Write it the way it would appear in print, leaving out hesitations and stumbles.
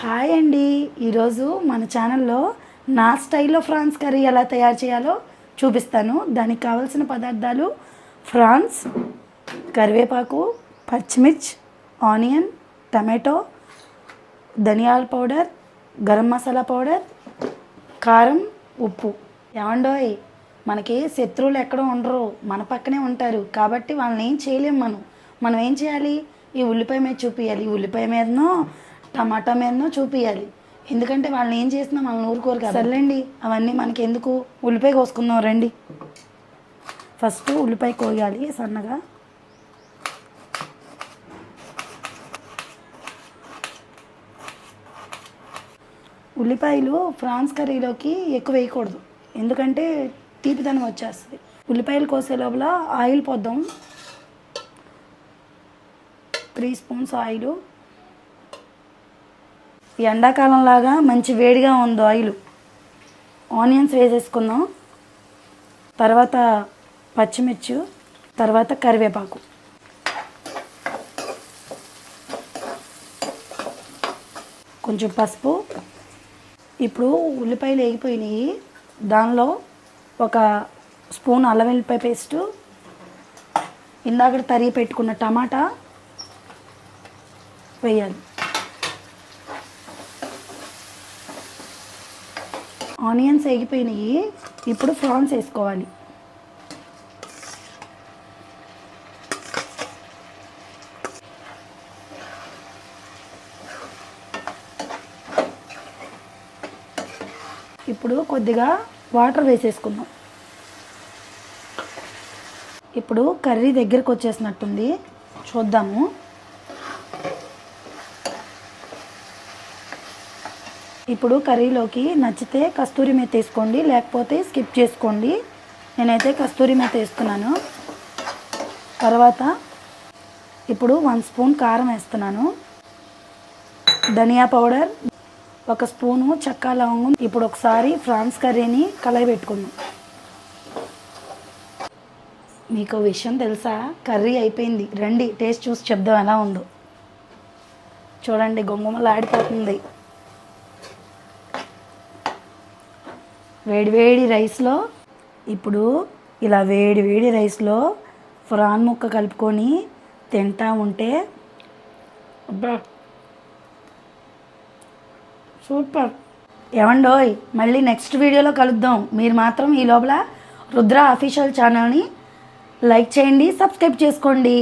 Hi అండి. ఈరోజు మన ఛానల్లో నా స్టైల్లో ఫ్రాన్స్ కర్రీ ఎలా తయారు చేయాలో చూపిస్తాను. దానికి కావాల్సిన పదార్థాలు ఫ్రాన్స్, కరివేపాకు, పచ్చిమిర్చి, ఆనియన్, టమాటో, ధనియాల పౌడర్, గరం మసాలా పౌడర్, కారం, ఉప్పు. ఏమండోయ్, మనకి శత్రువులు ఎక్కడో ఉండరు, మన పక్కనే ఉంటారు. కాబట్టి వాళ్ళని ఏం చేయలేం. మనం ఏం చేయాలి? ఈ ఉల్లిపాయ మీద చూపించాలి, ఈ ఉల్లిపాయ మీదనో టమాటా మీదనో చూపించాలి. ఎందుకంటే వాళ్ళని ఏం చేసినా మనల్ని ఊరుకోరు కదా. సర్లేండి, అవన్నీ మనకి ఎందుకు. ఉల్లిపాయ కోసుకుందాం రండి. ఫస్ట్ ఉల్లిపాయ కోయాలి సన్నగా. ఉల్లిపాయలు ఫ్రాన్స్ కర్రీలోకి ఎక్కువ వేయకూడదు, ఎందుకంటే తీపిదనం వచ్చేస్తుంది. ఉల్లిపాయలు కోసే లోపల ఆయిల్ పోద్దాం. 3 spoons oil. ఎండాకాలం లాగా మంచి వేడిగా ఉంది ఆయిల్. ఆనియన్స్ వేసేసుకుందాం, తర్వాత పచ్చిమిర్చి, తర్వాత కరివేపాకు. కొంచెం పసుపు. ఇప్పుడు ఉల్లిపాయలు వేగిపోయినాయి. దానిలో 1 స్పూన్ అల్లం వెల్లిపాయ పేస్టు, ఇందాక తరిగి పెట్టుకున్న టమాటా వేయాలి. ఆనియన్స్ వేగిపోయినాయి. ఇప్పుడు ఫ్రాన్స్ వేసుకోవాలి. ఇప్పుడు కొద్దిగా వాటర్ వేసేసుకుందాం. ఇప్పుడు కర్రీ దగ్గరకు వచ్చేసినట్టుంది, చూద్దాము. ఇప్పుడు కర్రీలోకి నచ్చితే కస్తూరి మేతి వేసుకోండి, లేకపోతే స్కిప్ చేసుకోండి. నేనైతే కస్తూరి మేతి వేస్తున్నాను. తర్వాత ఇప్పుడు 1 స్పూన్ కారం వేస్తున్నాను. ధనియా పౌడర్, 1 స్పూను చెక్క లవంగం. ఇప్పుడు ఒకసారి ఫ్రాన్స్ కర్రీని కలయబెట్టుకుందాం. మీకు విషయం తెలుసా? కర్రీ అయిపోయింది. రండి టేస్ట్ చూసి చెప్దాం ఎలా ఉందో. చూడండి, గుమగుమలాడిపోతుంది. వేడి రైస్లో, ఇప్పుడు ఇలా వేడి రైస్లో ఫ్రాన్ ముక్క కలుపుకొని తింటా ఉంటే అబ్బా సూపర్. ఏమండోయ్, మళ్ళీ నెక్స్ట్ వీడియోలో కలుద్దాం. మీరు మాత్రం ఈ లోపల రుద్ర అఫీషియల్ ఛానల్ని లైక్ చేయండి, సబ్స్క్రైబ్ చేసుకోండి.